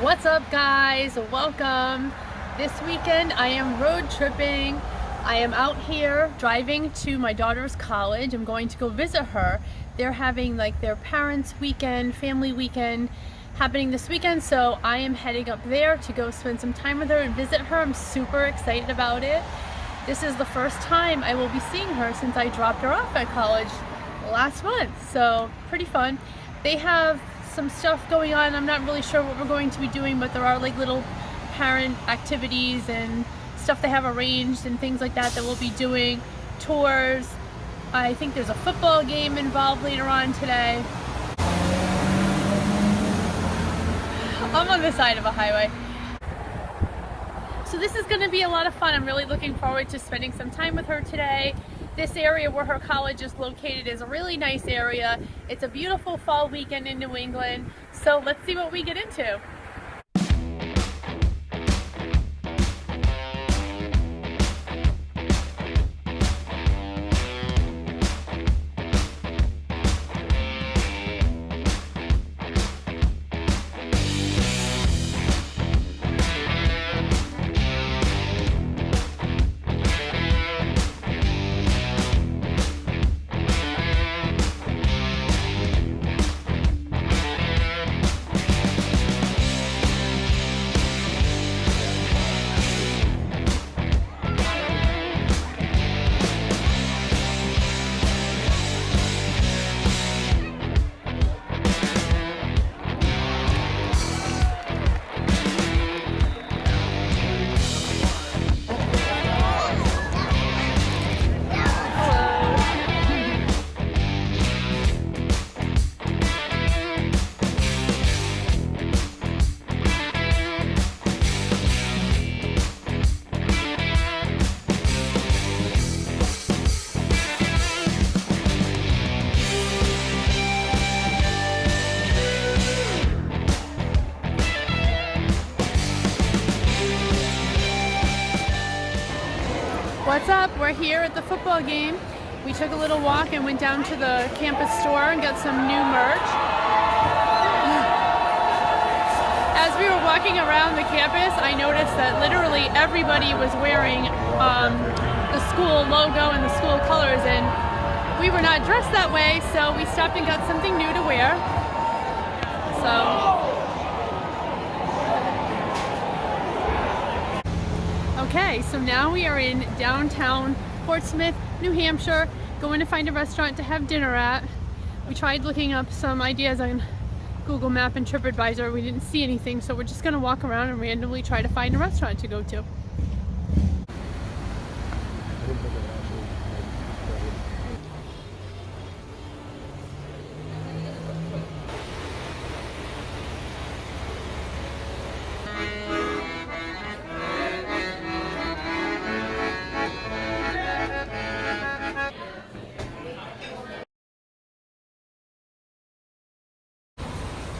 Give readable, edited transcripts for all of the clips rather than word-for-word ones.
What's up, guys? Welcome. This weekend I am road tripping. I am out here driving to my daughter's college. I'm going to go visit her. They're having like their parents' weekend, family weekend happening this weekend, so I am heading up there to go spend some time with her and visit her. I'm super excited about it. This is the first time I will be seeing her since I dropped her off at college last month, so pretty fun. They have some stuff going on. I'm not really sure what we're going to be doing, but there are like little parent activities and stuff they have arranged and things like that we'll be doing. Tours. I think there's a football game involved later on today. I'm on the side of a highway. So this is going to be a lot of fun. I'm really looking forward to spending some time with her today. This area where her college is located is a really nice area. It's a beautiful fall weekend in New England. So let's see what we get into. What's up? We're here at the football game. We took a little walk and went down to the campus store and got some new merch. As we were walking around the campus, I noticed that literally everybody was wearing the school logo and the school colors, and we were not dressed that way, so we stopped and got something new to wear. Okay, so now we are in downtown Portsmouth, New Hampshire, going to find a restaurant to have dinner at. We tried looking up some ideas on Google Map and TripAdvisor. We didn't see anything, so we're just going to walk around and randomly try to find a restaurant to go to.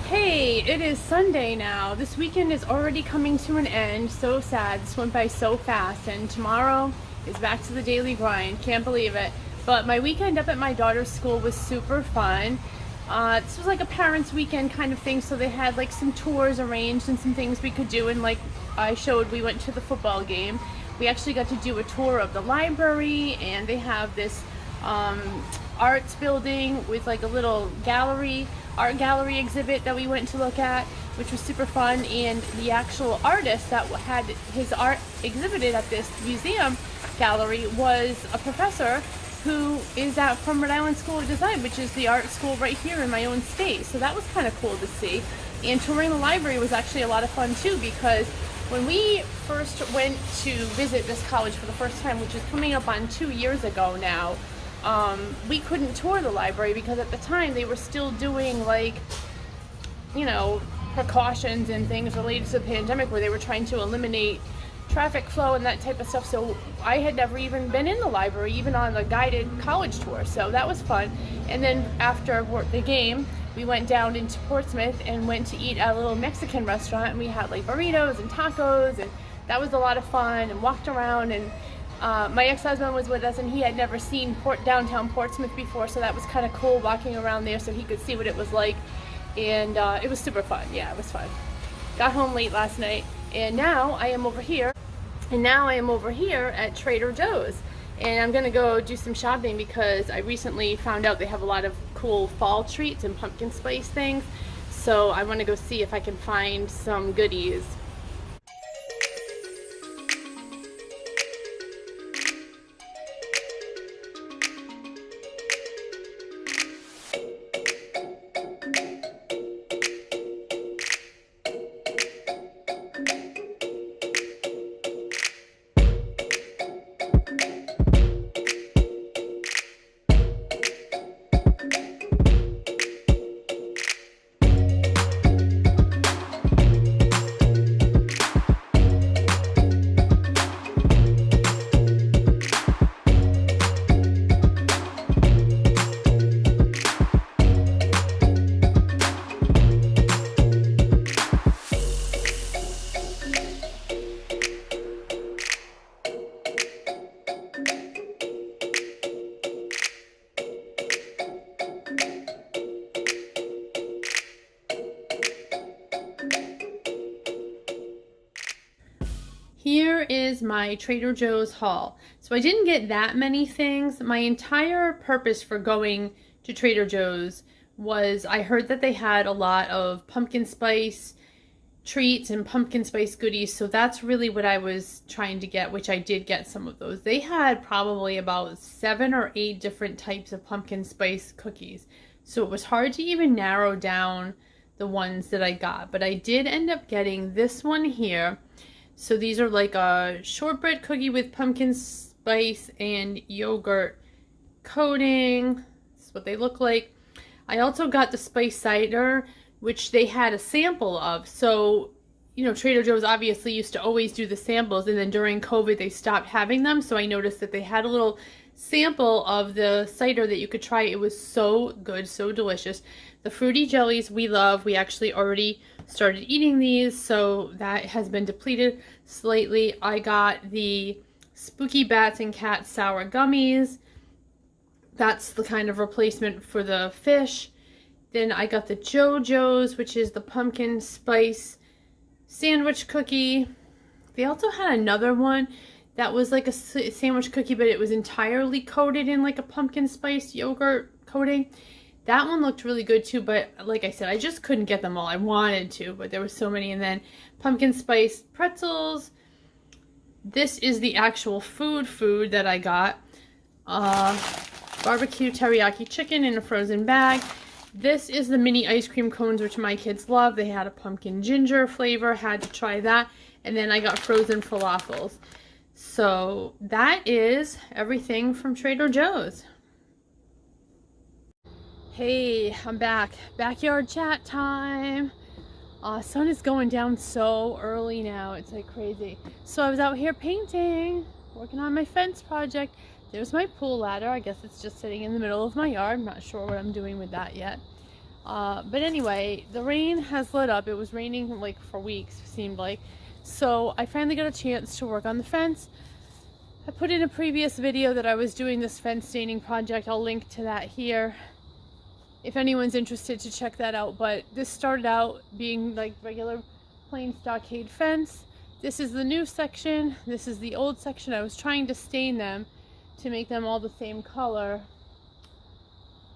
Hey, it is Sunday now. This weekend is already coming to an end. So sad. This went by so fast. And tomorrow is back to the daily grind. Can't believe it. But my weekend up at my daughter's school was super fun. This was like a parents' weekend kind of thing. So they had like some tours arranged and some things we could do. And like I showed, we went to the football game. We actually got to do a tour of the library. And they have this arts building with like a little art gallery exhibit that we went to look at, which was super fun. And the actual artist that had his art exhibited at this museum gallery was a professor who is from Rhode Island School of Design, which is the art school right here in my own state. So that was kind of cool to see. And touring the library was actually a lot of fun too, because when we first went to visit this college for the first time, which is coming up on 2 years ago now, we couldn't tour the library because at the time they were still doing like, precautions and things related to the pandemic where they were trying to eliminate traffic flow and that type of stuff. So I had never even been in the library, even on a guided college tour. So that was fun. And then after the game, we went down into Portsmouth and went to eat at a little Mexican restaurant, and we had like burritos and tacos, and that was a lot of fun, and walked around. And my ex-husband was with us, and he had never seen downtown Portsmouth before, so that was kind of cool walking around there so he could see what it was like. And it was super fun. Yeah, it was fun. got home late last night, and now I am over here. At Trader Joe's. And I'm gonna go do some shopping because I recently found out they have a lot of cool fall treats and pumpkin spice things. So I wanna go see if I can find some goodies. Here is my Trader Joe's haul. So I didn't get that many things. My entire purpose for going to Trader Joe's was I heard that they had a lot of pumpkin spice treats and pumpkin spice goodies. So that's really what I was trying to get, which I did get some of those. They had probably about 7 or 8 different types of pumpkin spice cookies. So it was hard to even narrow down the ones that I got. But I did end up getting this one here. So these are like a shortbread cookie with pumpkin spice and yogurt coating. That's what they look like. I also got the spice cider, which they had a sample of. So, you know, Trader Joe's obviously used to always do the samples, and then during COVID they stopped having them. So I noticed that they had a little sample of the cider that you could try. It was so good, so delicious. The fruity jellies we love. We actually already started eating these, so that has been depleted slightly. I got the Spooky Bats and Cats sour gummies. That's the kind of replacement for the fish. Then I got the JoJo's, which is the pumpkin spice sandwich cookie. They also had another one that was like a sandwich cookie, but it was entirely coated in like a pumpkin spice yogurt coating. That one looked really good too, but like I said, I just couldn't get them all. I wanted to, but there were so many. And then pumpkin spice pretzels. This is the actual food that I got. Barbecue teriyaki chicken in a frozen bag. This is the mini ice cream cones, which my kids love. They had a pumpkin ginger flavor, had to try that. And then I got frozen falafels. So that is everything from Trader Joe's. Hey, I'm back. Backyard chat time. Sun is going down so early now. It's like crazy. So I was out here painting, working on my fence project. There's my pool ladder. I guess it's just sitting in the middle of my yard. I'm not sure what I'm doing with that yet. But anyway, the rain has let up. It was raining like for weeks, seemed like. So I finally got a chance to work on the fence. I put in a previous video that I was doing this fence staining project. I'll link to that here if anyone's interested to check that out. But this started out being like regular plain stockade fence. This is the new section. This is the old section. I was trying to stain them to make them all the same color.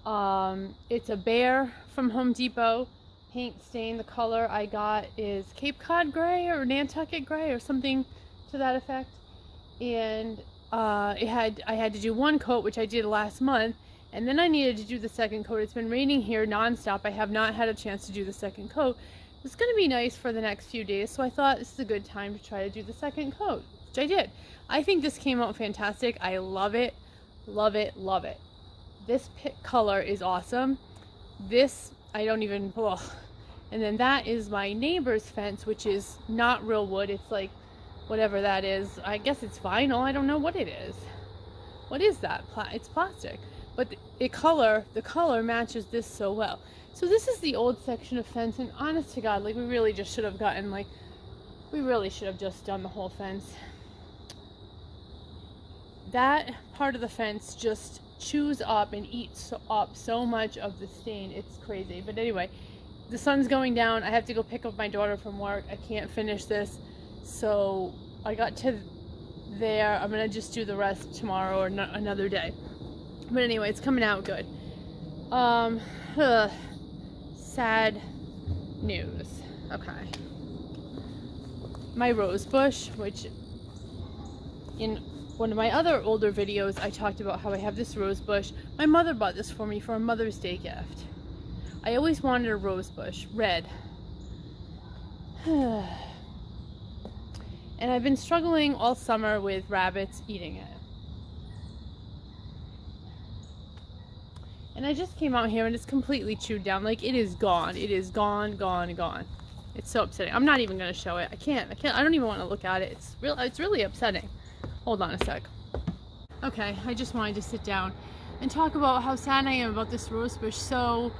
It's a bear from Home Depot paint stain. The color I got is Cape Cod gray or Nantucket gray or something to that effect. And I had to do one coat, which I did last month, and then I needed to do the second coat. It's been raining here nonstop. I have not had a chance to do the second coat. It's going to be nice for the next few days, so I thought this is a good time to try to do the second coat, which I did. I think this came out fantastic. I love it, love it, love it. This color is awesome. This, I don't even, ugh. And then that is my neighbor's fence, which is not real wood. It's like whatever that is. I guess it's vinyl. I don't know what it is. What is that? It's plastic. But the color matches this so well. So this is the old section of fence, and honest to God, like we really just should have gotten we really should have just done the whole fence. That part of the fence just chews up and eats up so much of the stain. It's crazy. But anyway, the sun's going down. I have to go pick up my daughter from work. I can't finish this. So I got to there. I'm going to just do the rest tomorrow or another day. But anyway, it's coming out good. Sad news. Okay. My rose bush, which in one of my other older videos, I talked about how I have this rose bush. My mother bought this for me for a Mother's Day gift. I always wanted a rose bush, red. And I've been struggling all summer with rabbits eating it. And I just came out here and it's completely chewed down. Like, it is gone. It is gone, gone, gone. It's so upsetting. I'm not even going to show it. I can't. I don't even want to look at it. It's really upsetting. Hold on a sec. Okay, I just wanted to sit down and talk about how sad I am about this rose bush. So,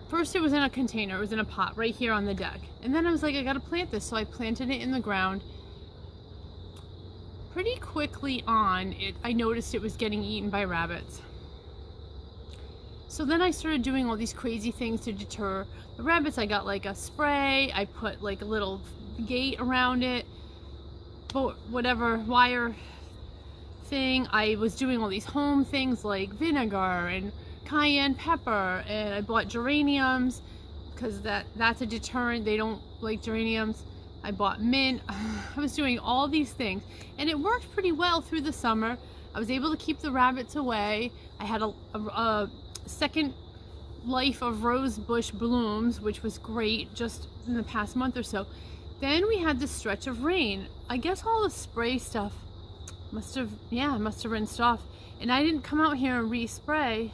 first it was in a container. It was in a pot right here on the deck. And then I was like, I got to plant this. So I planted it in the ground. Pretty quickly on, I noticed it was getting eaten by rabbits. So then I started doing all these crazy things to deter the rabbits. I got like a spray. I put like a little gate around it. Whatever wire thing. I was doing all these home things like vinegar and cayenne pepper. And I bought geraniums because that's a deterrent. They don't like geraniums. I bought mint. I was doing all these things. And it worked pretty well through the summer. I was able to keep the rabbits away. I had a second life of rose bush blooms, which was great just in the past month or so. Then we had this stretch of rain. I guess all the spray stuff must have rinsed off. And I didn't come out here and respray.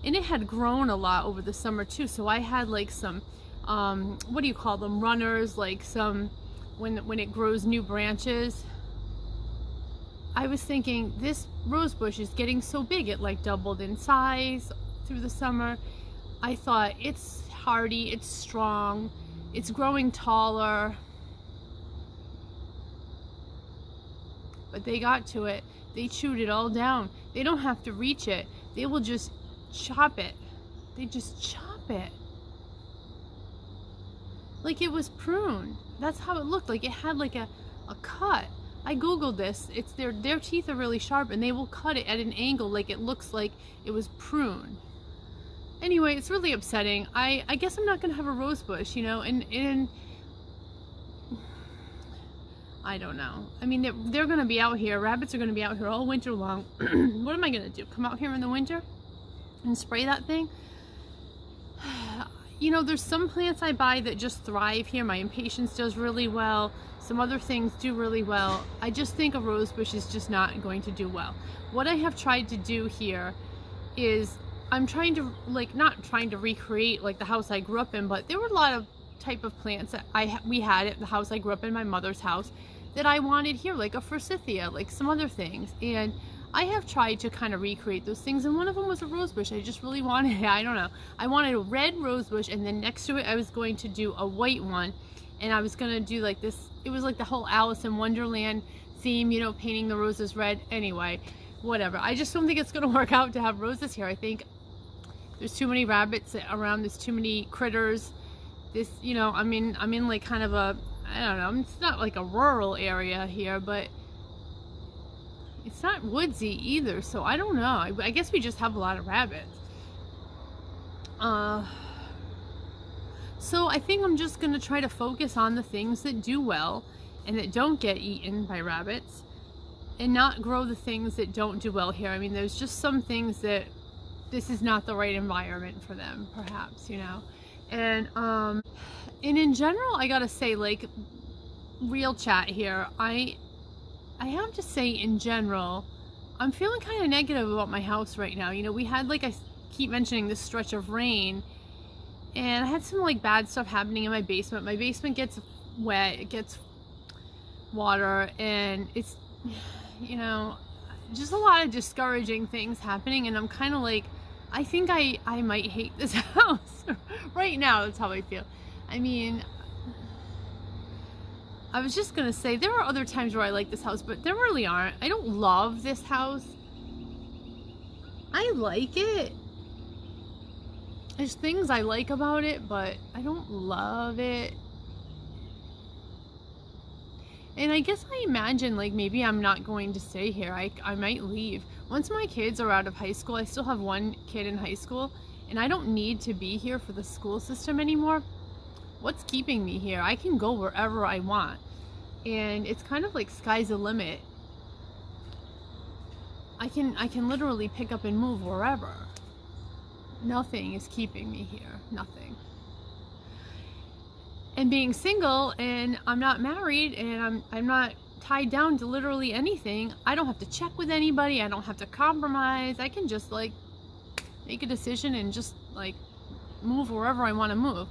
And it had grown a lot over the summer too. So I had like some, what do you call them? Runners, like some, when it grows new branches. I was thinking this rose bush is getting so big. It like doubled in size through the summer. I thought it's hardy, it's strong, it's growing taller. But they got to it. They chewed it all down. They don't have to reach it. They will just chop it. They just chop it. Like it was pruned. That's how it looked. Like it had like a cut. I googled this. It's their teeth are really sharp and they will cut it at an angle like it looks like it was pruned. Anyway, it's really upsetting. I guess I'm not gonna have a rose bush, you know, and I don't know. I mean, they're gonna be out here. Rabbits are gonna be out here all winter long. What am I gonna do? Come out here in the winter and spray that thing? You know, there's some plants I buy that just thrive here. My impatiens does really well. Some other things do really well. I just think a rose bush is just not going to do well. What I have tried to do here is I'm trying to, like, not trying to recreate like the house I grew up in, but there were a lot of type of plants that we had at the house I grew up in, my mother's house, that I wanted here, like a forsythia, like some other things. And I have tried to kind of recreate those things, and one of them was a rose bush. I just really wanted it. I don't know. I wanted a red rose bush, and then next to it I was going to do a white one, and I was going to do like this. It was like the whole Alice in Wonderland theme, you know, painting the roses red. Anyway, whatever. I just don't think it's going to work out to have roses here. I think there's too many rabbits around. There's too many critters. This, you know, I'm in like kind of a, I don't know, it's not like a rural area here, but it's not woodsy either, so I don't know. I guess we just have a lot of rabbits. So I think I'm just going to try to focus on the things that do well and that don't get eaten by rabbits, and not grow the things that don't do well here. I mean, there's just some things that this is not the right environment for them, perhaps, you know. And in general, I gotta say, like, real chat here, I have to say, in general, I'm feeling kind of negative about my house right now. You know, we had, like I keep mentioning, this stretch of rain, and I had some like bad stuff happening in my basement. My basement gets wet, it gets water, and it's, you know, just a lot of discouraging things happening, and I'm kind of like, I think I might hate this house. Right now, that's how I feel. I mean, I was just gonna say, there are other times where I like this house, but there really aren't. I don't love this house. I like it. There's things I like about it, but I don't love it. And I guess I imagine, like, maybe I'm not going to stay here. I might leave. Once my kids are out of high school, I still have one kid in high school, and I don't need to be here for the school system anymore. What's keeping me here? I can go wherever I want. And it's kind of like sky's the limit. I can literally pick up and move wherever. Nothing is keeping me here. Nothing. And being single, and I'm not married, and I'm not tied down to literally anything. I don't have to check with anybody. I don't have to compromise. I can just like make a decision and just like move wherever I want to move.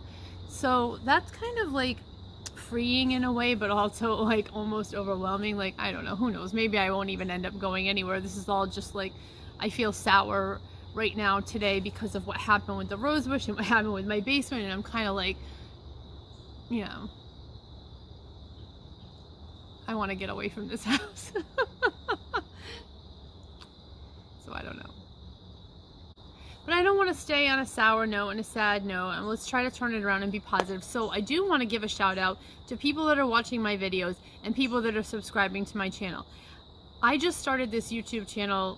So that's kind of like freeing in a way, but also like almost overwhelming. Like, I don't know, who knows? Maybe I won't even end up going anywhere. This is all just like, I feel sour right now today because of what happened with the rosebush and what happened with my basement, and I'm kind of like, you know, I want to get away from this house. So I don't know. But I don't want to stay on a sour note and a sad note, and let's try to turn it around and be positive. So I do want to give a shout out to people that are watching my videos and people that are subscribing to my channel. I just started this YouTube channel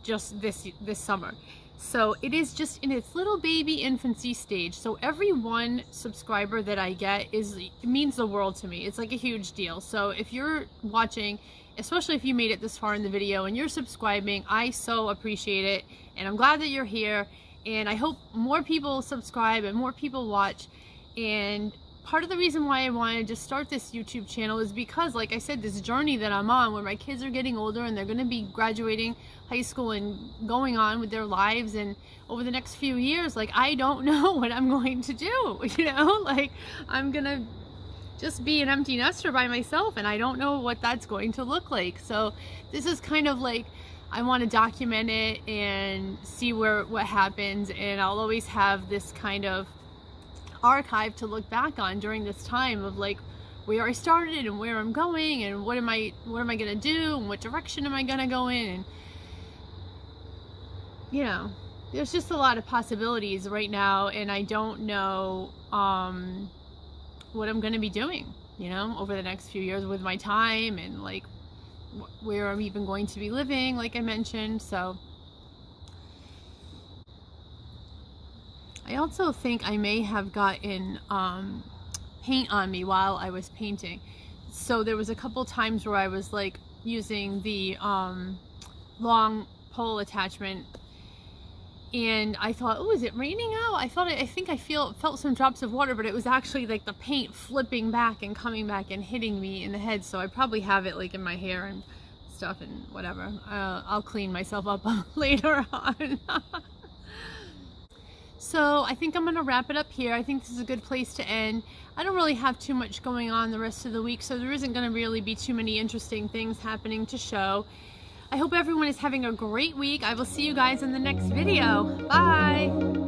just this summer. So it is just in its little baby infancy stage. So every one subscriber that I get it means the world to me. It's like a huge deal. So if you're watching, especially if you made it this far in the video and you're subscribing, I so appreciate it. And I'm glad that you're here. And I hope more people subscribe and more people watch. And part of the reason why I wanted to start this YouTube channel is because, like I said, this journey that I'm on, where my kids are getting older and they're going to be graduating high school and going on with their lives, and over the next few years, like, I don't know what I'm going to do, you know, like, I'm going to just be an empty nester by myself, and I don't know what that's going to look like. So this is kind of like, I want to document it and see what happens, and I'll always have this kind of archive to look back on during this time of like where I started and where I'm going and what am I gonna do and what direction am I gonna go in. And you know, there's just a lot of possibilities right now, and I don't know what I'm gonna be doing, you know, over the next few years with my time, and like where I'm even going to be living, like I mentioned. So I also think I may have gotten paint on me while I was painting. So there was a couple times where I was like using the long pole attachment, and I thought, oh, is it raining out? I think I felt some drops of water, but it was actually like the paint flipping back and coming back and hitting me in the head. So I probably have it like in my hair and stuff and whatever. I'll clean myself up later on. So I think I'm going to wrap it up here. I think this is a good place to end. I don't really have too much going on the rest of the week, so there isn't going to really be too many interesting things happening to show. I hope everyone is having a great week. I will see you guys in the next video. Bye!